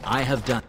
I have done it.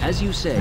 As you say.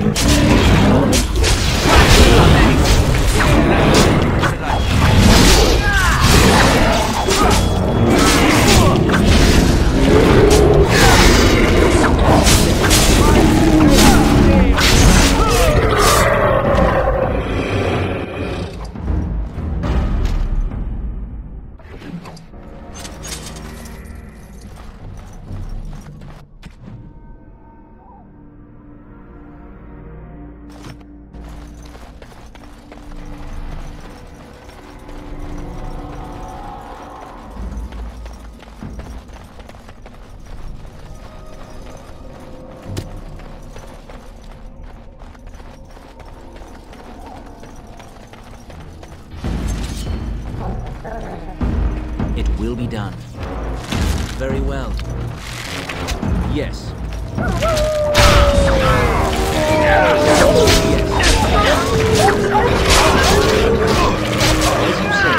It will be done. Very well. Yes. As you say.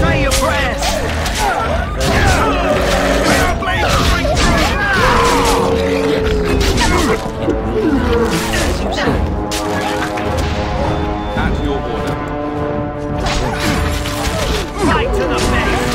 Say your prayers! As you say. At your order. Right to the face!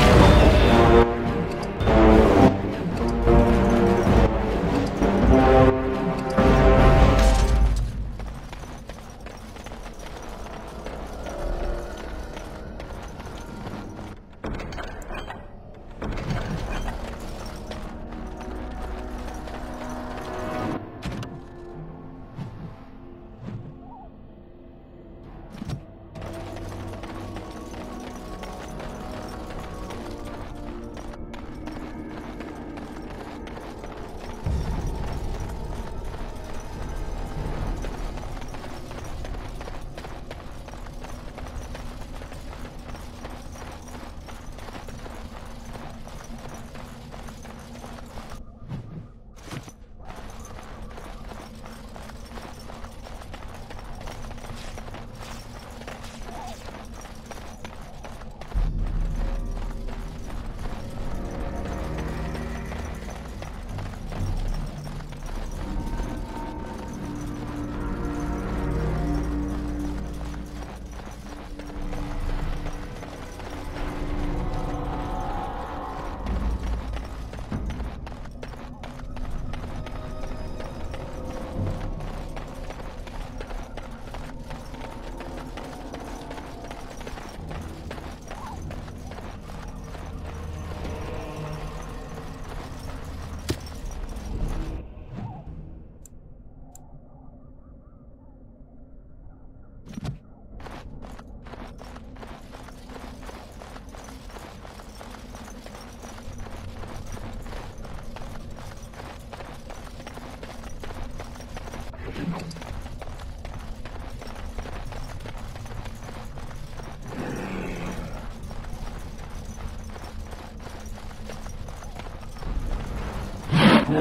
I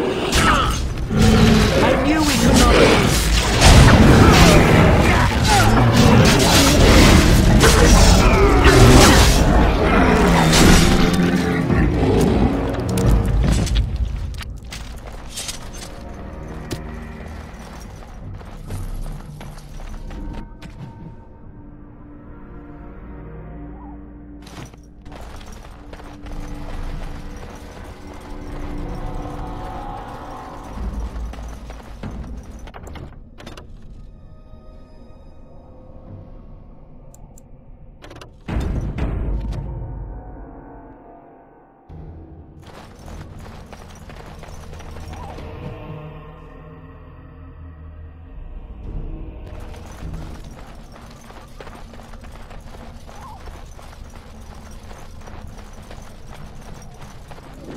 knew we could not lose.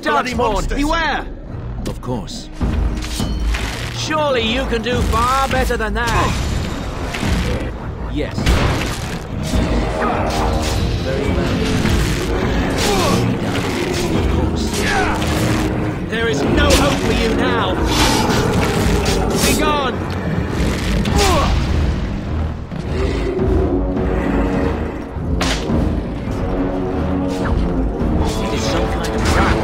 Darkspawn, beware! Of course. Surely you can do far better than that! Yes. Very well. Of course. There is no hope for you now! Be gone! It is some kind of trap.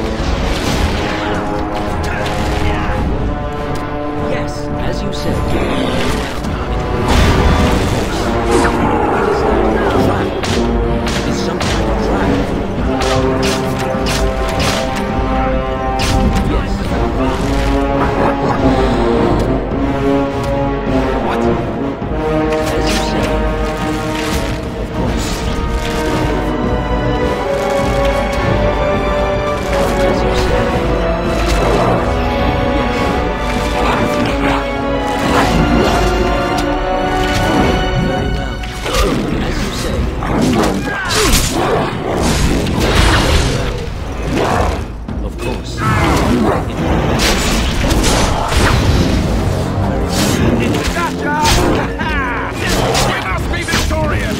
Yes, as you said. It is some kind of trap. Yes. What? As you said. Of course. As you said. Of course. Gotcha! We must be victorious!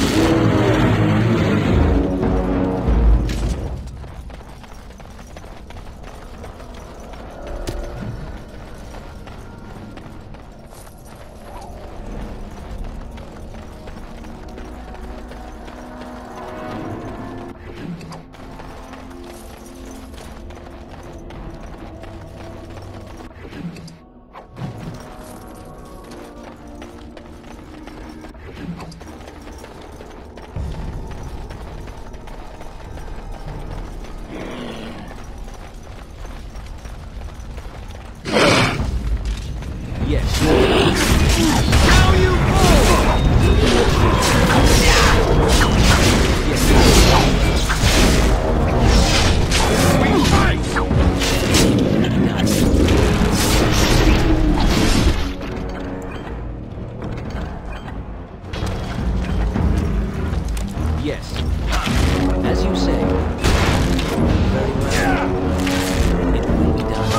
Yes. Now you We fight! Yes. As you say. Very well. It will be done.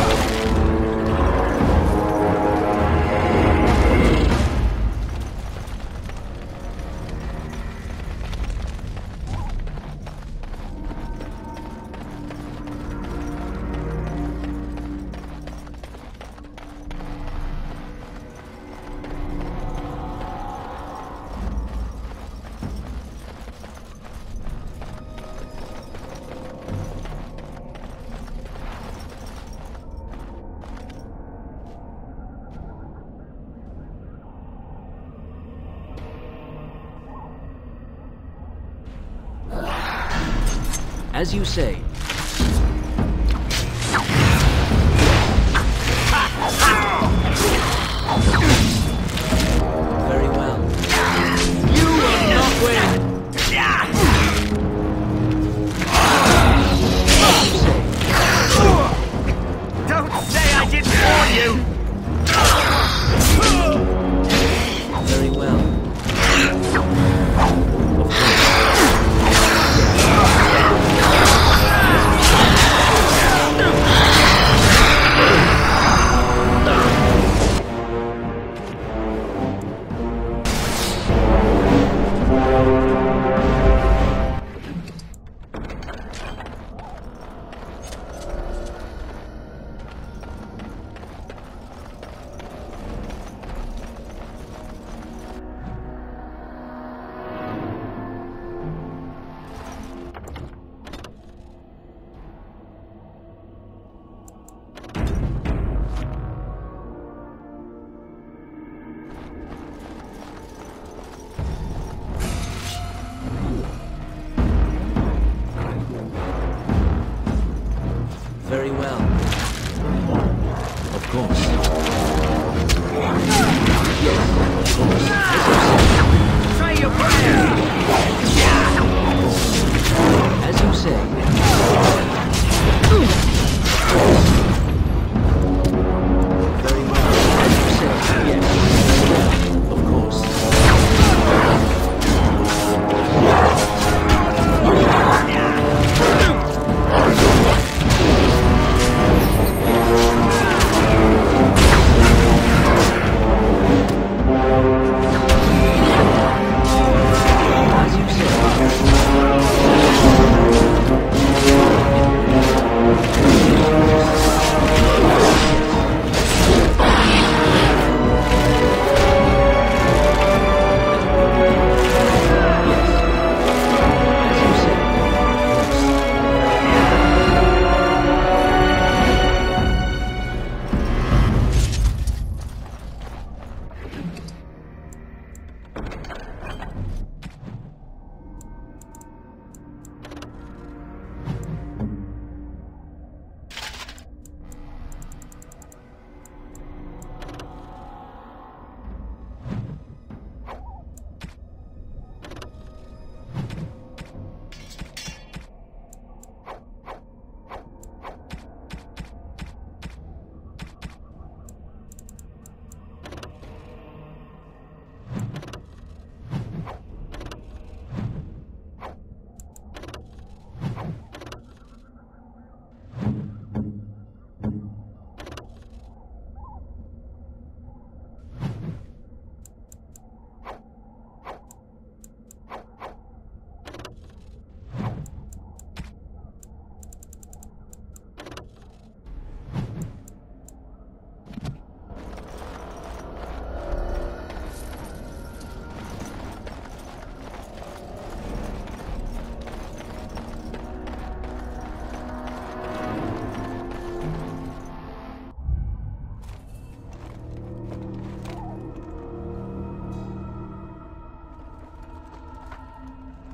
As you say. Very well. You will not win! Don't say I didn't warn you! Very well. Of course. say. Very well. As you say, yes. Of course.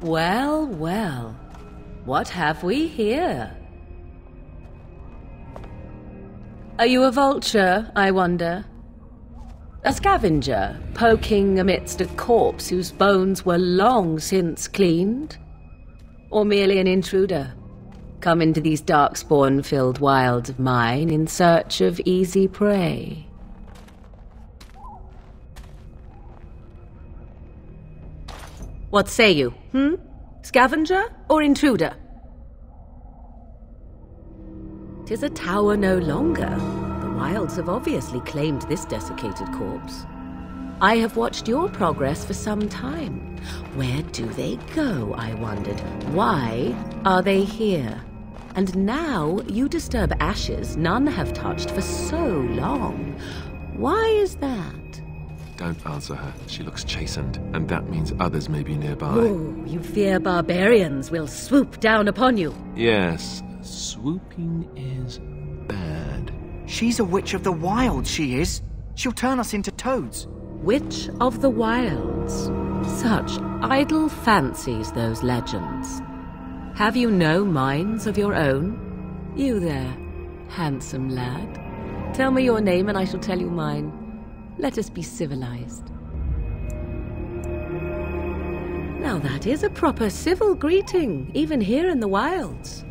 Well, well. What have we here? Are you a vulture, I wonder? A scavenger, poking amidst a corpse whose bones were long since cleaned? Or merely an intruder, come into these darkspawn-filled wilds of mine in search of easy prey? What say you, Scavenger or intruder? 'Tis a tower no longer. The wilds have obviously claimed this desiccated corpse. I have watched your progress for some time. Where do they go, I wondered? Why are they here? And now you disturb ashes none have touched for so long. Why is that? Don't answer her. She looks chastened, and that means others may be nearby. Oh, you fear barbarians will swoop down upon you. Yes, swooping is bad. She's a witch of the wild, she is. She'll turn us into toads. Witch of the wilds. Such idle fancies, those legends. Have you no minds of your own? You there, handsome lad. Tell me your name and I shall tell you mine. Let us be civilized. Now that is a proper civil greeting, even here in the wilds.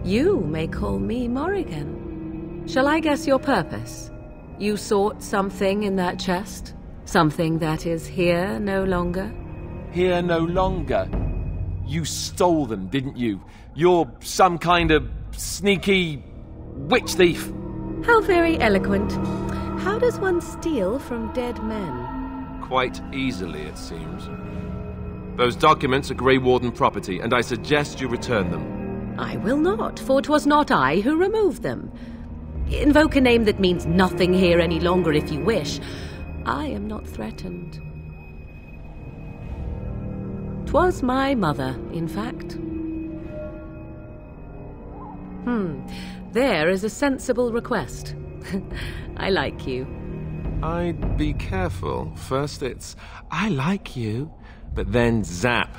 You may call me Morrigan. Shall I guess your purpose? You sought something in that chest? Something that is here no longer? Here no longer? You stole them, didn't you? You're some kind of sneaky witch thief. How very eloquent. How does one steal from dead men? Quite easily, it seems. Those documents are Grey Warden property, and I suggest you return them. I will not, for 'twas not I who removed them. Invoke a name that means nothing here any longer if you wish. I am not threatened. 'Twas my mother, in fact. There is a sensible request. I like you. I'd be careful. First it's, I like you, but then zap.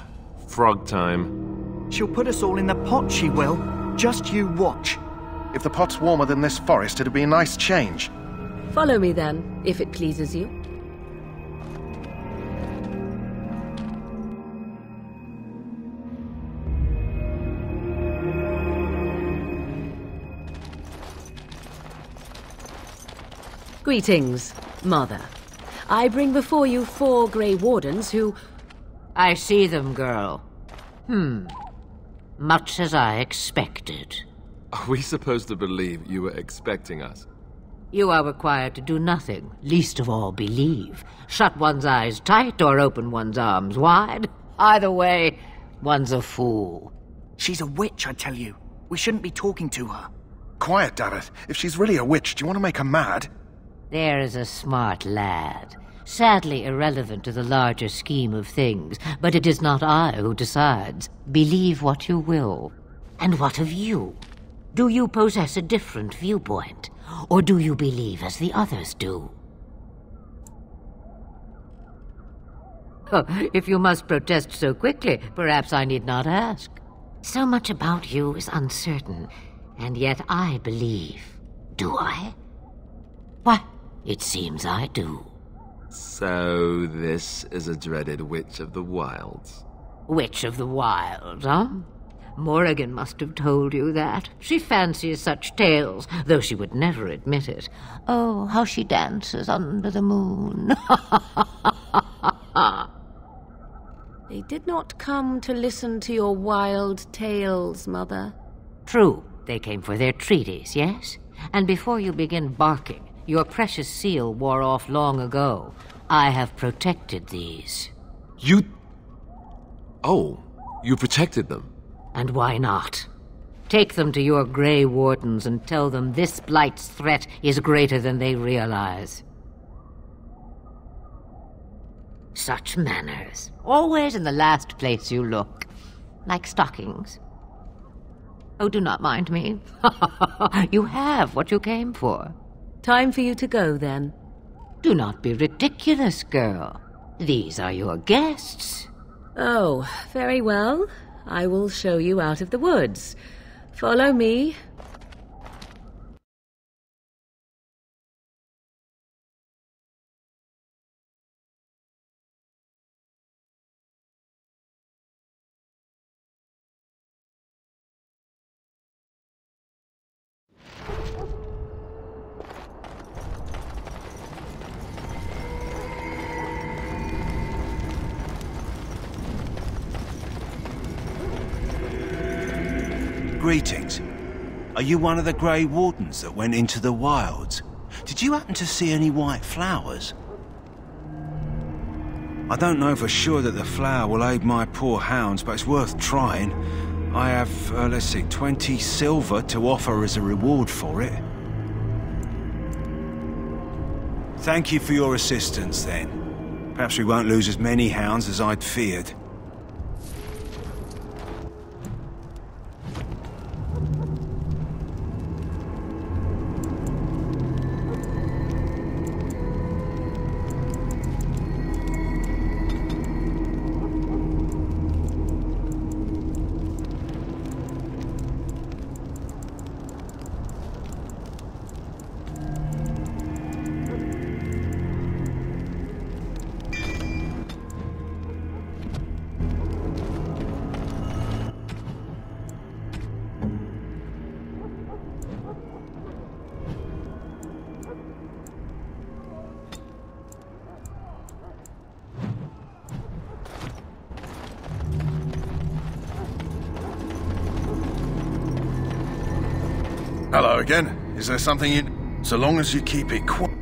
Frog time. She'll put us all in the pot, she will. Just you watch. If the pot's warmer than this forest, it'd be a nice change. Follow me then, if it pleases you. Greetings, Mother. I bring before you 4 Grey Wardens who... I see them, girl. Much as I expected. Are we supposed to believe you were expecting us? You are required to do nothing, least of all believe. Shut one's eyes tight or open one's arms wide. Either way, one's a fool. She's a witch, I tell you. We shouldn't be talking to her. Quiet, Dareth. If she's really a witch, do you want to make her mad? There is a smart lad. Sadly irrelevant to the larger scheme of things, but it is not I who decides. Believe what you will. And what of you? Do you possess a different viewpoint? Or do you believe as the others do? Oh, if you must protest so quickly, perhaps I need not ask. So much about you is uncertain, and yet I believe. Do I? Why, it seems I do. So this is a dreaded Witch of the Wilds. Witch of the Wilds, huh? Morrigan must have told you that. She fancies such tales, though she would never admit it. Oh, how she dances under the moon. They did not come to listen to your wild tales, Mother. True, they came for their treaties, yes? And before you begin barking, your precious seal wore off long ago. I have protected these. You... Oh, you protected them? And why not? Take them to your Grey Wardens and tell them this blight's threat is greater than they realize. Such manners. Always in the last place you look. Like stockings. Oh, do not mind me. You have what you came for. Time for you to go, then. Do not be ridiculous, girl. These are your guests. Oh, very well. I will show you out of the woods. Follow me. Greetings. Are you one of the Grey Wardens that went into the wilds? Did you happen to see any white flowers? I don't know for sure that the flower will aid my poor hounds, but it's worth trying. I have, let's see, 20 silver to offer as a reward for it. Thank you for your assistance, then. Perhaps we won't lose as many hounds as I'd feared. Hello again. Is there something you... So long as you keep it quiet...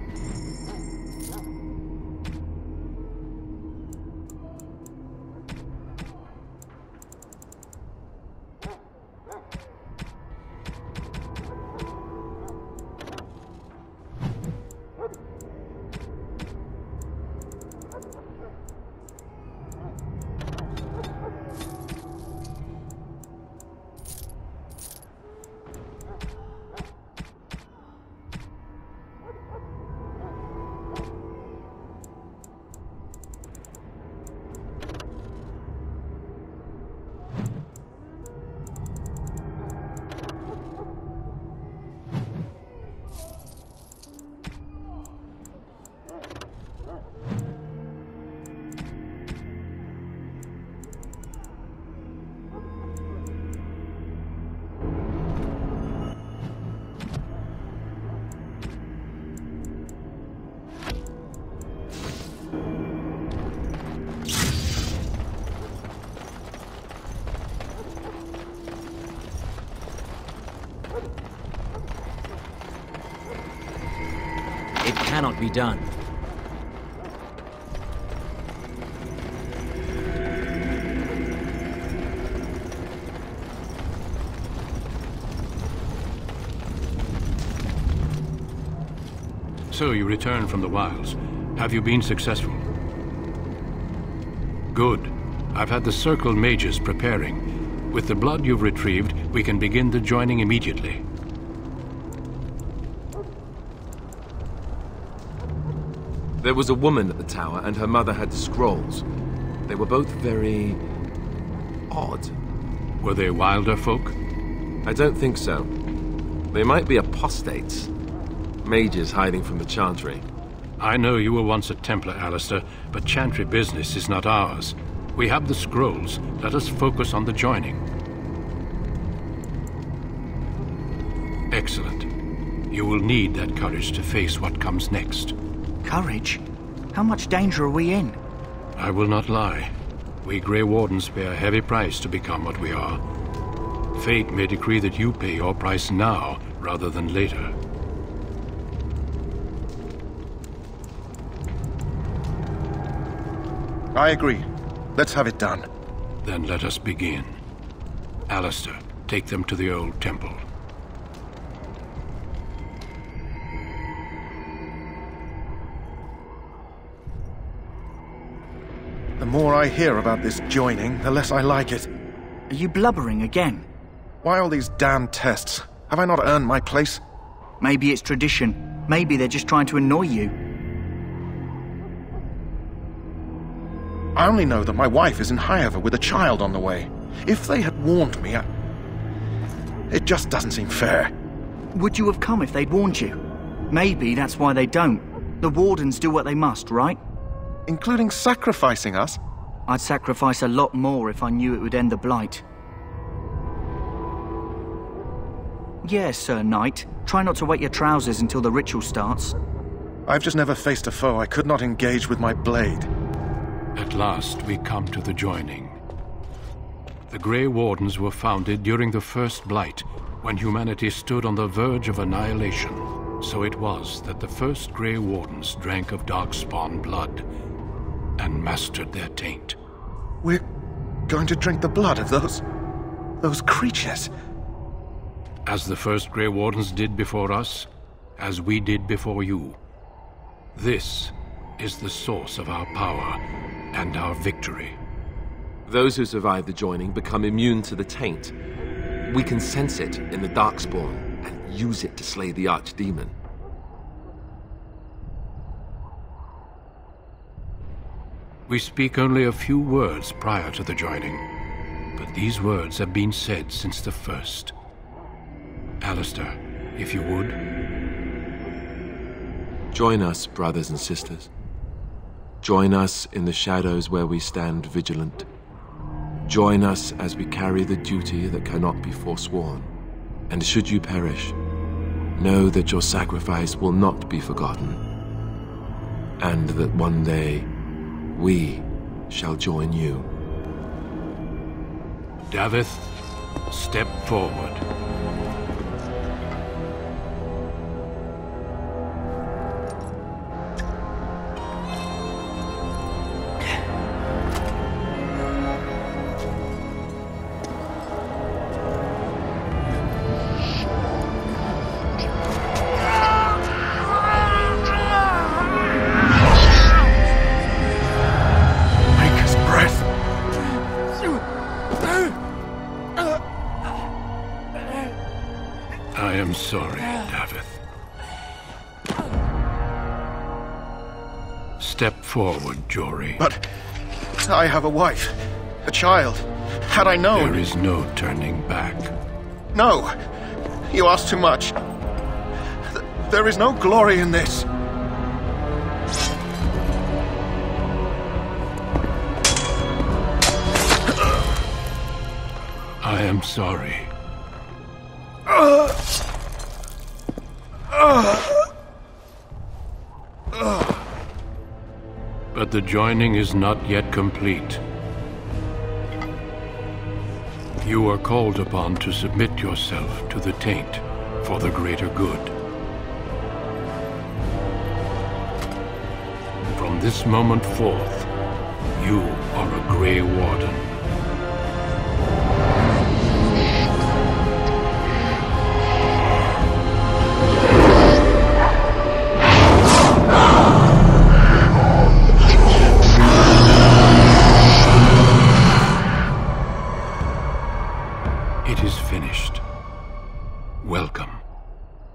cannot be done. So you returned from the wilds. Have you been successful? Good. I've had the Circle mages preparing. With the blood you've retrieved, we can begin the joining immediately. There was a woman at the tower, and her mother had scrolls. They were both very odd. Were they wilder folk? I don't think so. They might be apostates. Mages hiding from the Chantry. I know you were once a Templar, Alistair, but Chantry business is not ours. We have the scrolls. Let us focus on the joining. Excellent. You will need that courage to face what comes next. Courage? How much danger are we in? I will not lie. We Grey Wardens pay a heavy price to become what we are. Fate may decree that you pay your price now, rather than later. I agree. Let's have it done. Then let us begin. Alistair, take them to the old temple. The more I hear about this joining, the less I like it. Are you blubbering again? Why all these damn tests? Have I not earned my place? Maybe it's tradition. Maybe they're just trying to annoy you. I only know that my wife is in Highever with a child on the way. If they had warned me, it just doesn't seem fair. Would you have come if they'd warned you? Maybe that's why they don't. The Wardens do what they must, right? Including sacrificing us? I'd sacrifice a lot more if I knew it would end the Blight. Yes, Sir Knight. Try not to wet your trousers until the ritual starts. I've just never faced a foe I could not engage with my blade. At last, we come to the joining. The Grey Wardens were founded during the First Blight, when humanity stood on the verge of annihilation. So it was that the first Grey Wardens drank of Darkspawn blood and mastered their taint. We're going to drink the blood of those creatures. As the first Grey Wardens did before us, as we did before you. This is the source of our power and our victory. Those who survive the joining become immune to the taint. We can sense it in the Darkspawn and use it to slay the Archdemon. We speak only a few words prior to the joining, but these words have been said since the first. Alistair, if you would. Join us, brothers and sisters. Join us in the shadows where we stand vigilant. Join us as we carry the duty that cannot be forsworn. And should you perish, know that your sacrifice will not be forgotten, and that one day we shall join you. Davith, step forward. I am sorry, Davith. Step forward, Jory. But I have a wife, a child. Had I known... There is no turning back. No! You ask too much. There is no glory in this. I am sorry. But the joining is not yet complete. You are called upon to submit yourself to the taint for the greater good. From this moment forth, you are a Grey Warden. It is finished. Welcome.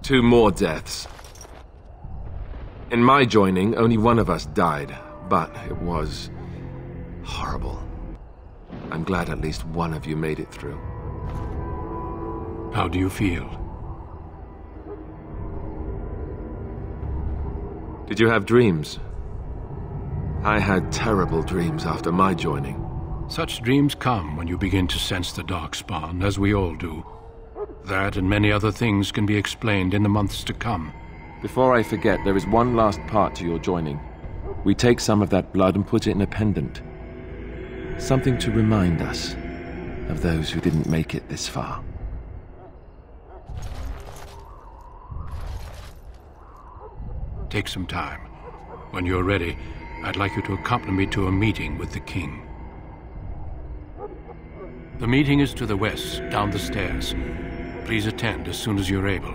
2 more deaths. In my joining, only one of us died, but it was horrible. I'm glad at least one of you made it through. How do you feel? Did you have dreams? I had terrible dreams after my joining. Such dreams come when you begin to sense the Darkspawn, as we all do. That and many other things can be explained in the months to come. Before I forget, there is one last part to your joining. We take some of that blood and put it in a pendant. Something to remind us of those who didn't make it this far. Take some time. When you're ready, I'd like you to accompany me to a meeting with the king. The meeting is to the west, down the stairs. Please attend as soon as you're able.